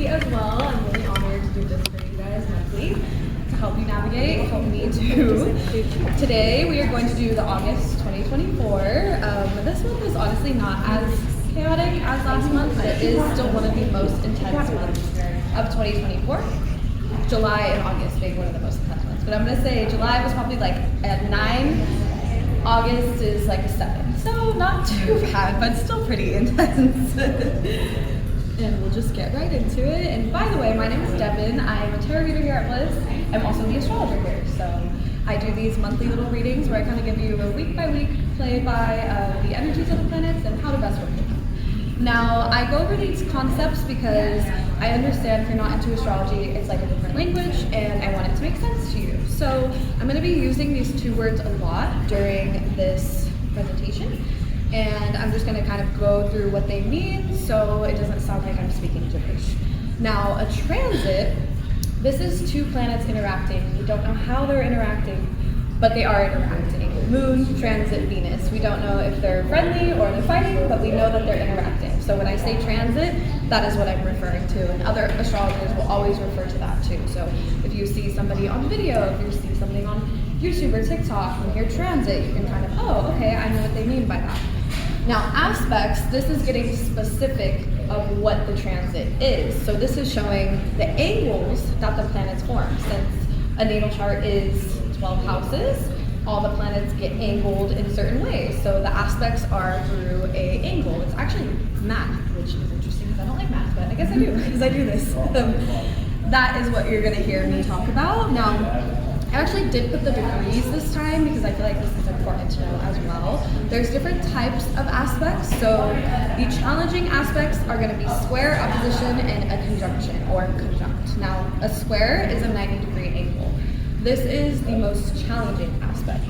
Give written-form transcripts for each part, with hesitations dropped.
monthly as well. I'm really honored to do this for you guys monthly to help you navigate, help me too. Today we are going to do the August 2024. This month is honestly not as chaotic as last month, but it is still one of the most intense months of 2024. July and August being one of the most intense months. But I'm going to say July was probably like at 9, August is like a 7. So not too bad, but still pretty intense. And we'll just get right into it. And by the way, my name is Devin. I'm a tarot reader here at Bliss. I'm also the astrologer here. So I do these monthly little readings where I kind of give you a week by week play by the energies of the planets and how to best work with them. Now, I go over these concepts because I understand if you're not into astrology, it's like a different language, and I want it to make sense to you. So I'm going to be using these two words a lot during this presentation, and I'm just going to kind of go through what they mean so it doesn't sound like I'm speaking gibberish. Now, a transit, this is two planets interacting. We don't know how they're interacting, but they are interacting. Moon, transit, Venus. We don't know if they're friendly or they're fighting, but we know that they're interacting. So when I say transit, that is what I'm referring to, and other astrologers will always refer to that too. So if you see somebody on video, if you see something on YouTube or TikTok and hear transit, you can kind of, oh, okay, I know what they mean by that. Now, aspects, this is getting specific of what the transit is. So this is showing the angles that the planets form. Since a natal chart is 12 houses, all the planets get angled in certain ways. So the aspects are through a angle. It's actually math, which is interesting because I don't like math, but I guess I do because I do this. That is what you're going to hear me talk about. Now, I actually did put the degrees this time because I feel like this is important to know as well. There's different types of aspects. So the challenging aspects are going to be square, opposition, and a conjunction or conjunct. Now, a square is a 90-degree angle. This is the most challenging aspect.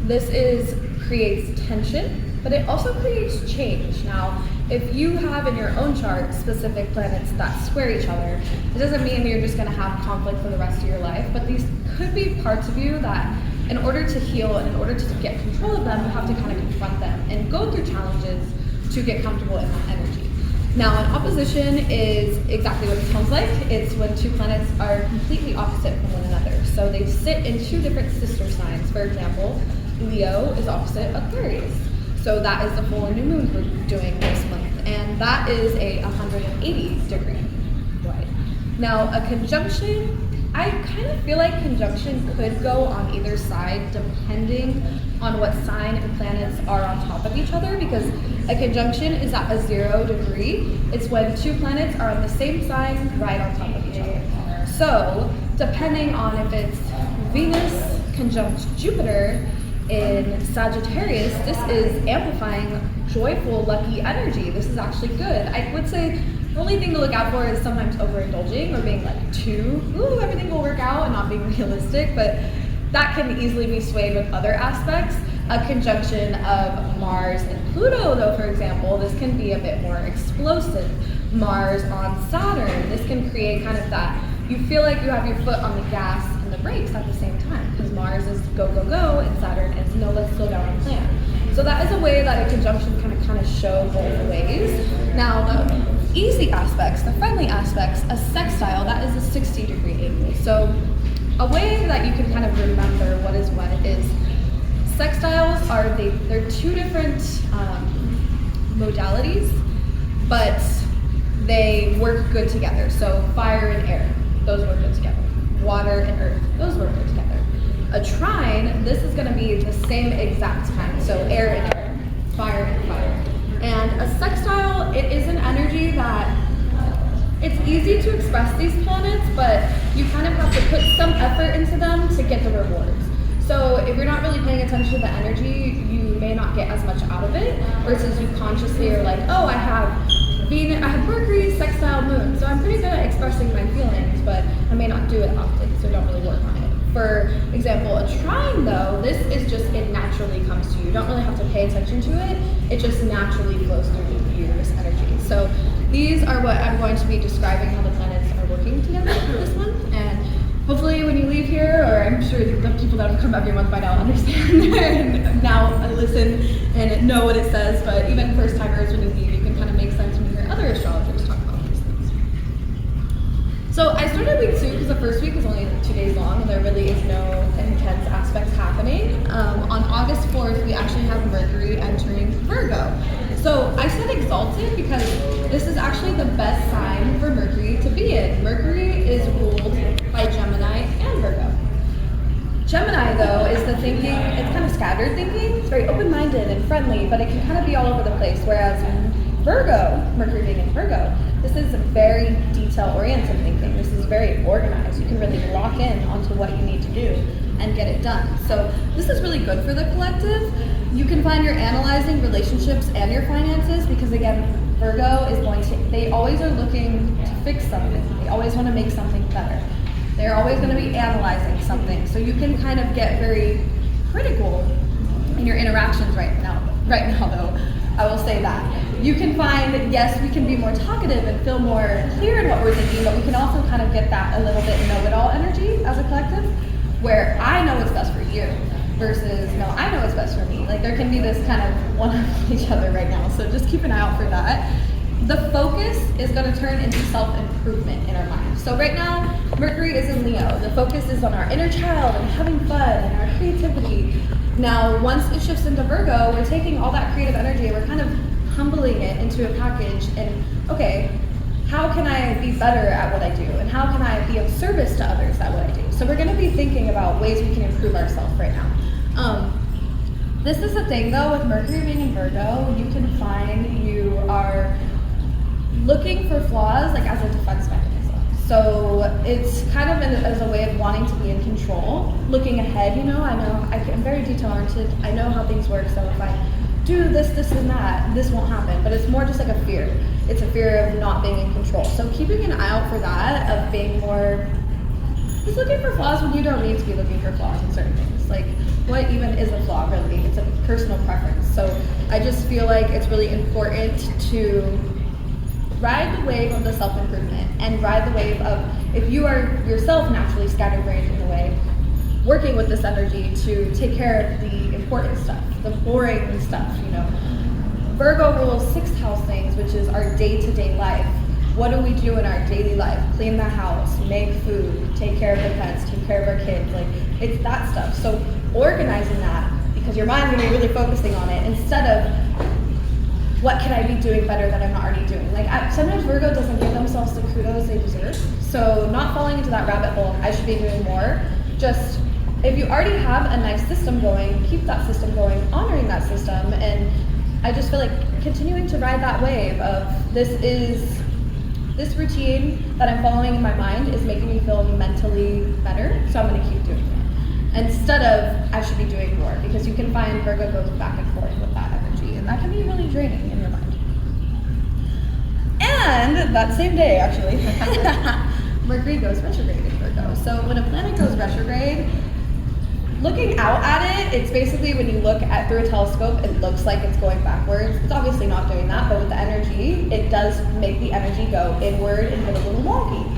This creates tension, but it also creates change. Now, if you have in your own chart specific planets that square each other, it doesn't mean that you're just gonna have conflict for the rest of your life, but these could be parts of you that in order to heal and in order to get control of them, you have to kind of confront them and go through challenges to get comfortable in that energy. Now, an opposition is exactly what it sounds like. It's when two planets are completely opposite from one another. So they sit in two different sister signs. For example, Leo is opposite Aquarius. So that is the full and new moon we're doing this month. And that is a 180-degree right. Now, a conjunction, I kind of feel like conjunction could go on either side depending on what sign and planets are on top of each other, because a conjunction is at a 0 degree. It's when two planets are on the same sign right on top of each other. So depending on if it's Venus conjunct Jupiter in Sagittarius, this is amplifying joyful, lucky energy. This is actually good. I would say the only thing to look out for is sometimes overindulging or being like too, ooh, everything will work out, and not being realistic, but that can easily be swayed with other aspects. A conjunction of Mars and Pluto, though, for example, this can be a bit more explosive. Mars on Saturn, this can create kind of that, you feel like you have your foot on the gas and the brakes at the same time, because Mars is go, go, go, and Saturn is no, let's slow down and plan. So that is a way that a conjunction can kind of show both ways. Now, the easy aspects, the friendly aspects, a sextile, that is a 60-degree angle. So a way that you can kind of remember what is what is, sextiles are, they're two different modalities, but they work good together. So fire and air, those work good together. Water and earth, those work good together. A trine, this is gonna be the same exact time. So air and air, fire and fire. And a sextile, it is an energy that it's easy to express these planets, but you kind of have to put some effort into them to get the rewards. So if you're not really paying attention to the energy, you may not get as much out of it, versus you consciously are like, oh, I have Venus, I have Mercury, sextile moon, so I'm pretty good at expressing my feelings, but I may not do it often, so don't really work on it. For example, a trine though, this is just, it naturally comes to you. You don't really have to pay attention to it. It just naturally flows through you, this energy. So these are what I'm going to be describing how the planets are working together this month. And hopefully when you leave here, or I'm sure the people that have come every month by now understand and now listen and know what it says, but even first timers, when you leave, you can kind of make sense when you hear other astrologers talk about these things. So I started week 2 because the first week was only 2 days long and there really is no intense aspects happening. On August 4th, we actually have Mercury entering Virgo. So I said exalted because this is actually the best sign for Mercury to be in. Mercury is ruled by Gemini and Virgo. Gemini, though, is the thinking, it's kind of scattered thinking. It's very open-minded and friendly, but it can kind of be all over the place. Whereas Virgo, Mercury being in Virgo, this is very detail-oriented thinking. This is very organized. You can really lock in onto what you need to do and get it done. So this is really good for the collective. You can find you're analyzing relationships and your finances because, again, Virgo is going to, they always are looking to fix something. They always want to make something better. They're always going to be analyzing something. So you can kind of get very critical in your interactions right now though. I will say that. You can find that, yes, we can be more talkative and feel more clear in what we're thinking, but we can also kind of get that a little bit know-it-all energy as a collective, where I know what's best for you versus, no, I know what's best for me. Like there can be this kind of one on each other right now, so just keep an eye out for that. The focus is going to turn into self-improvement in our mind. So right now, Mercury is in Leo. The focus is on our inner child and having fun and our creativity. Now, once it shifts into Virgo, we're taking all that creative energy and we're kind of humbling it into a package and, okay, how can I be better at what I do? And how can I be of service to others at what I do? So we're going to be thinking about ways we can improve ourselves right now. This is the thing, though, with Mercury being in Virgo, you can find you are looking for flaws like as a defense mechanism. So it's kind of as a way of wanting to be in control, looking ahead. You know I'm very detail oriented. I know how things work. So if I do this, this, and that, this won't happen. But it's more just like a fear. It's a fear of not being in control. So keeping an eye out for that, of being more, just looking for flaws when you don't need to be looking for flaws in certain things. Like what even is a flaw really? It's a personal preference. So I just feel like it's really important to ride the wave of the self-improvement and ride the wave of, if you are yourself naturally scatterbrained in a way, working with this energy to take care of the important stuff, the boring stuff, Virgo rules 6th house things, which is our day-to-day life. What do we do in our daily life? Clean the house, make food, take care of the pets, take care of our kids. Like, it's that stuff. So organizing that, because your mind's gonna be really focusing on it, instead of what can I be doing better that I'm not already doing? Like sometimes Virgo doesn't give themselves the kudos they deserve. So not falling into that rabbit hole, I should be doing more. Just, if you already have a nice system going, keep that system going, honoring that system. And I just feel like continuing to ride that wave of this routine that I'm following in my mind is making me feel mentally better. So I'm gonna keep doing it. Instead of, I should be doing more, because you can find Virgo goes back and forth with that energy, and that can be really draining in your mind. And that same day, actually, Mercury goes retrograde in Virgo. So when a planet goes retrograde, looking out at it, it's basically when you look at through a telescope, it looks like it's going backwards. It's obviously not doing that, but with the energy, it does make the energy go inward and get a little wonky.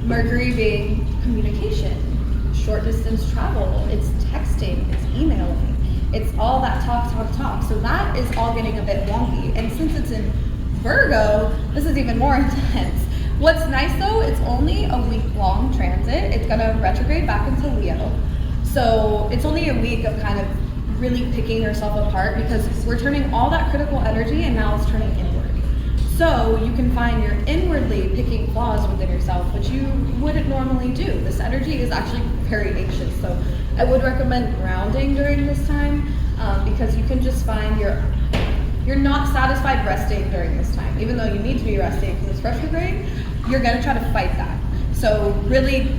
Mercury being communication, short distance travel, it's texting, it's emailing, it's all that talk. So that is all getting a bit wonky. And since it's in Virgo, this is even more intense. What's nice though, it's only a week-long transit. It's gonna retrograde back into Leo. So it's only a week of kind of really picking yourself apart, because we're turning all that critical energy and now it's turning inward. So you can find you're inwardly picking flaws within yourself, which you wouldn't normally do. This energy is actually very anxious. So I would recommend grounding during this time, because you can just find you're not satisfied resting during this time. Even though you need to be resting because it's retrograde, you're gonna try to fight that. So really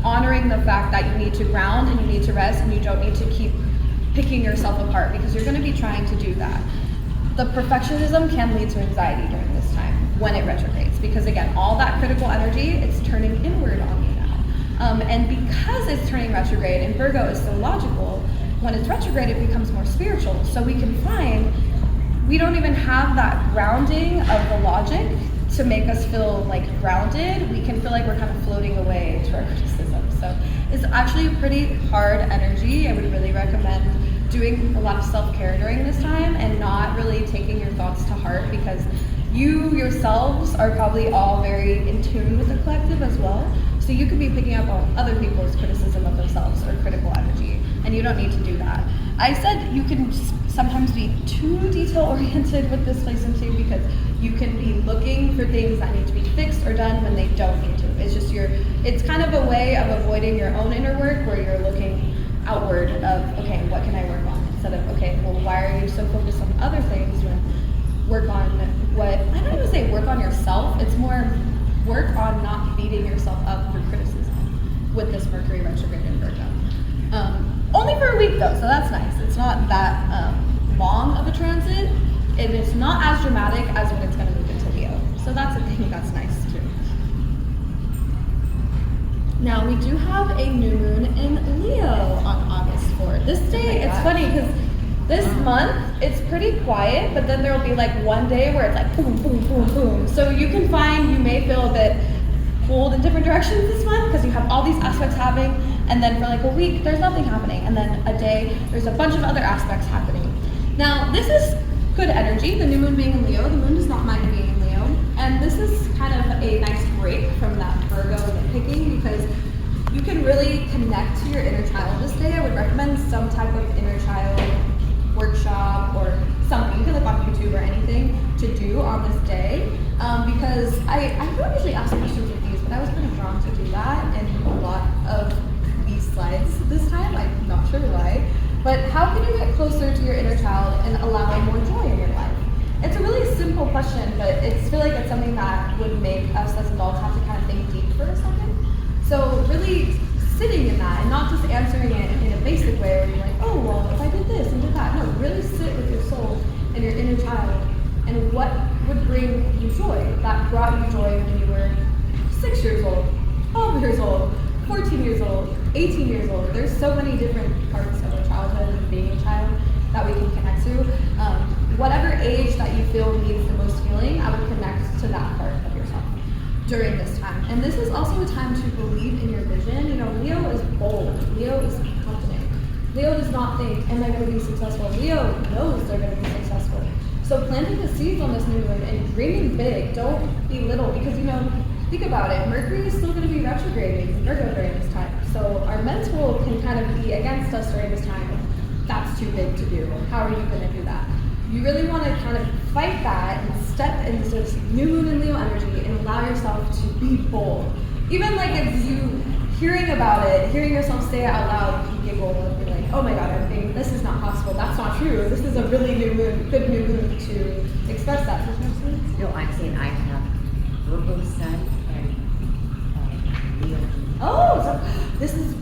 honoring the fact that you need to ground and you need to rest, and you don't need to keep picking yourself apart, because you're gonna be trying to do that. The perfectionism can lead to anxiety during this time when it retrogrades, because again, all that critical energy, it's turning inward on you now. And because it's turning retrograde, and Virgo is so logical, when it's retrograde, it becomes more spiritual. So we can find we don't even have that grounding of the logic to make us feel like grounded. We can feel like we're kind of floating away to our criticism. So it's actually a pretty hard energy. I would really recommend doing a lot of self-care during this time and not really taking your thoughts to heart, because You yourselves are probably all very in tune with the collective as well. So you could be picking up on other people's criticism of themselves or critical energy, and you don't need to do that. I said you can sometimes be too detail-oriented with this placement too, because you can be looking for things that need to be fixed or done when they don't need to. It's kind of a way of avoiding your own inner work where you're looking outward of, okay, what can I work on? Instead of, okay, well, why are you so focused on other things when work on what, I don't even say work on yourself, it's more work on not beating yourself up for criticism with this Mercury retrograde in Virgo. Only for a week though, so that's nice. It's not that long of a transit, and it's not as dramatic as when it's going to move into Leo. So that's a thing that's nice too. Now we do have a new moon in Leo on August 4th. This day, it's funny because this month, it's pretty quiet, but then there will be like one day where it's like boom, boom, boom, boom. So you can find you may feel a bit pulled in different directions this month because you have all these aspects happening, and then for like a week, there's nothing happening. And then a day, there's a bunch of other aspects happening. Now, this is good energy, the new moon being in Leo. The moon does not mind being in Leo. And this is kind of a nice break from that Virgo nitpicking because you can really connect to your inner child this day. I would recommend some type of inner child workshop or something. You can look on YouTube or anything to do on this day because I don't usually ask questions with these, but I was kind of drawn to do that in a lot of these slides this time. I'm not sure why. But how can you get closer to your inner child and allow more joy in your life? It's a really simple question, but I feel like it's something that would make us as adults have to kind of think deep for a second. So really sitting in that and not just answering it in a basic way where you're like, oh, well, if I did this and did that. No, really sit with your soul and your inner child and what would bring you joy. That brought you joy when you were 6 years old, 12 years old, 14 years old, 18 years old. There's so many different parts of our childhood and being a child that we can connect to. Whatever age that you feel needs the most healing, I would connect to that part of yourself during this time. And this is also a time to believe in your vision. You know, Leo is bold. Leo is confident. Leo does not think, am I going to be successful? Leo knows they're going to be successful. So planting the seeds on this new moon and dreaming big, don't be little, because, you know, think about it. Mercury is still going to be retrograding in Virgo during this time. So our mental can kind of be against us during this time. That's too big to do. How are you going to do that? You really want to kind of fight that and step into this new moon and Leo energy and allow yourself to be bold. Even like if you hearing about it, hearing yourself say it out loud, you giggle and be like, oh my God, I'm thinking this is not possible. That's not true. This is a really new moon, good new moon to express that. Does that make sense? No, I'm saying I have Virgo sun and Leo. Oh, so this is.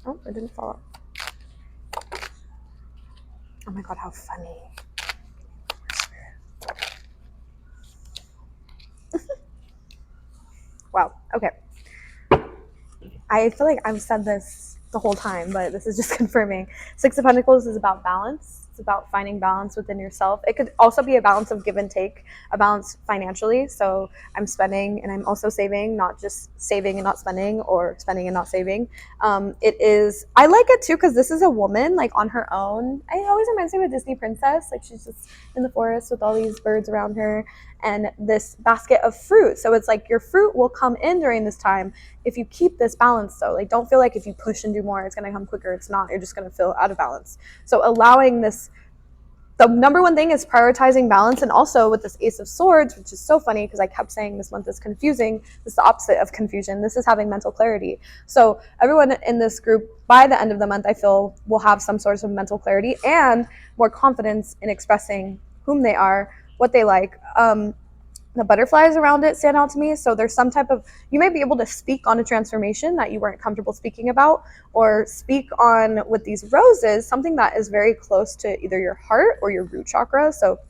Oh, it didn't fall out. Oh my God, how funny. Wow, okay. I feel like I've said this the whole time, but this is just confirming. Six of Pentacles is about balance. It's about finding balance within yourself. It could also be a balance of give and take, a balance financially. So I'm spending and I'm also saving, not just saving and not spending or spending and not saving. I like it too because this is a woman like on her own. It always reminds me of a Disney princess. Like she's just in the forest with all these birds around her and this basket of fruit. So it's like your fruit will come in during this time if you keep this balance though. Like don't feel like if you push and do more, it's gonna come quicker. It's not. You're just gonna feel out of balance. So allowing this, the number one thing is prioritizing balance. And also with this Ace of Swords, which is so funny because I kept saying this month is confusing. This is the opposite of confusion. This is having mental clarity. So everyone in this group, by the end of the month, I feel will have some sort of mental clarity and more confidence in expressing whom they are, what they like. The butterflies around it stand out to me. So there's some type of, you may be able to speak on a transformation that you weren't comfortable speaking about, or speak on with these roses, something that is very close to either your heart or your root chakra. So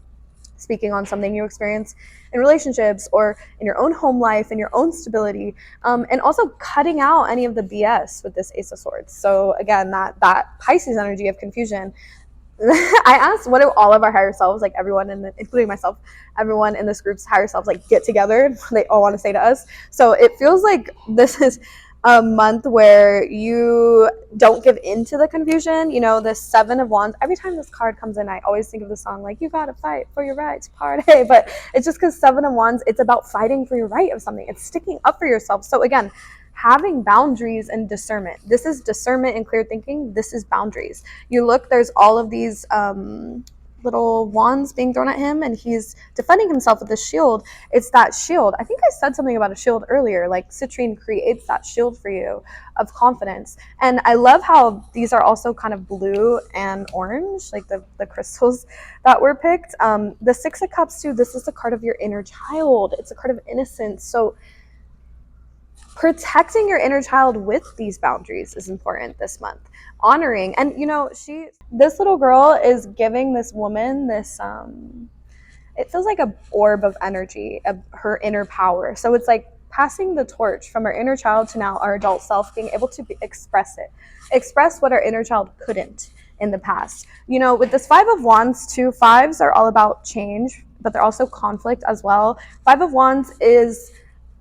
speaking on something you experience in relationships or in your own home life and your own stability, and also cutting out any of the BS with this Ace of Swords. So again, that Pisces energy of confusion, I asked, what do all of our higher selves, like everyone including myself, everyone in this group's higher selves, like get together? They all want to say to us. So it feels like this is a month where you don't give into the confusion. You know, the Seven of Wands. Every time this card comes in, I always think of the song like "You Gotta Fight for Your Rights, Party." But it's just because Seven of Wands, it's about fighting for your right of something. It's sticking up for yourself. So again, having boundaries and discernment. This is discernment and clear thinking. This is boundaries. You look, there's all of these little wands being thrown at him, and he's defending himself with a shield. It's that shield. I think I said something about a shield earlier. Like citrine creates that shield for you of confidence. And I love how these are also kind of blue and orange, like the crystals that were picked. The Six of Cups too, this is the card of your inner child. It's a card of innocence. So protecting your inner child with these boundaries is important this month. Honoring, and you know, this little girl is giving this woman this it feels like a orb of energy of her inner power. So it's like passing the torch from our inner child to now our adult self, being able to express what our inner child couldn't in the past. You know, with this Five of Wands too, fives are all about change, but they're also conflict as well. Five of Wands is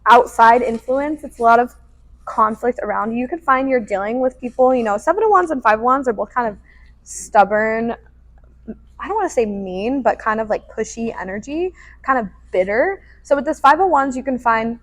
outside influence. It's a lot of conflict around you. You could find you're dealing with people, you know, Seven of Wands and Five of Wands are both kind of stubborn. I don't want to say mean, but kind of like pushy energy, kind of bitter. So with this Five of Wands, you can find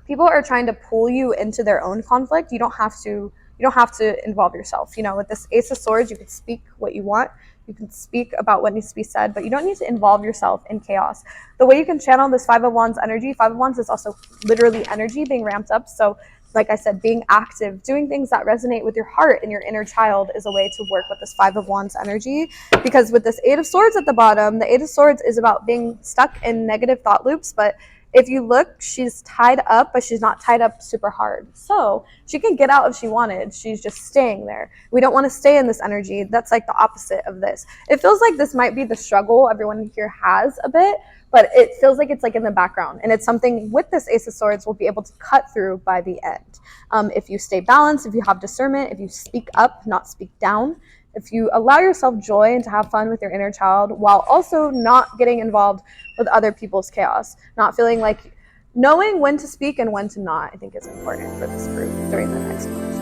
people are trying to pull you into their own conflict. You don't have to involve yourself. You know, with this Ace of Swords, you can speak what you want. You can speak about what needs to be said, but you don't need to involve yourself in chaos. The way you can channel this Five of Wands energy, Five of Wands is also literally energy being ramped up. So like I said, being active, doing things that resonate with your heart and your inner child is a way to work with this Five of Wands energy. Because with this Eight of Swords at the bottom, the Eight of Swords is about being stuck in negative thought loops, but if you look, she's tied up, but she's not tied up super hard. So she can get out if she wanted. She's just staying there. We don't want to stay in this energy. That's like the opposite of this. It feels like this might be the struggle everyone here has a bit, but it feels like it's like in the background. And it's something with this Ace of Swords we'll be able to cut through by the end. If you stay balanced, if you have discernment, if you speak up, not speak down, if you allow yourself joy and to have fun with your inner child while also not getting involved with other people's chaos, not feeling like knowing when to speak and when to not, I think is important for this group during the next month.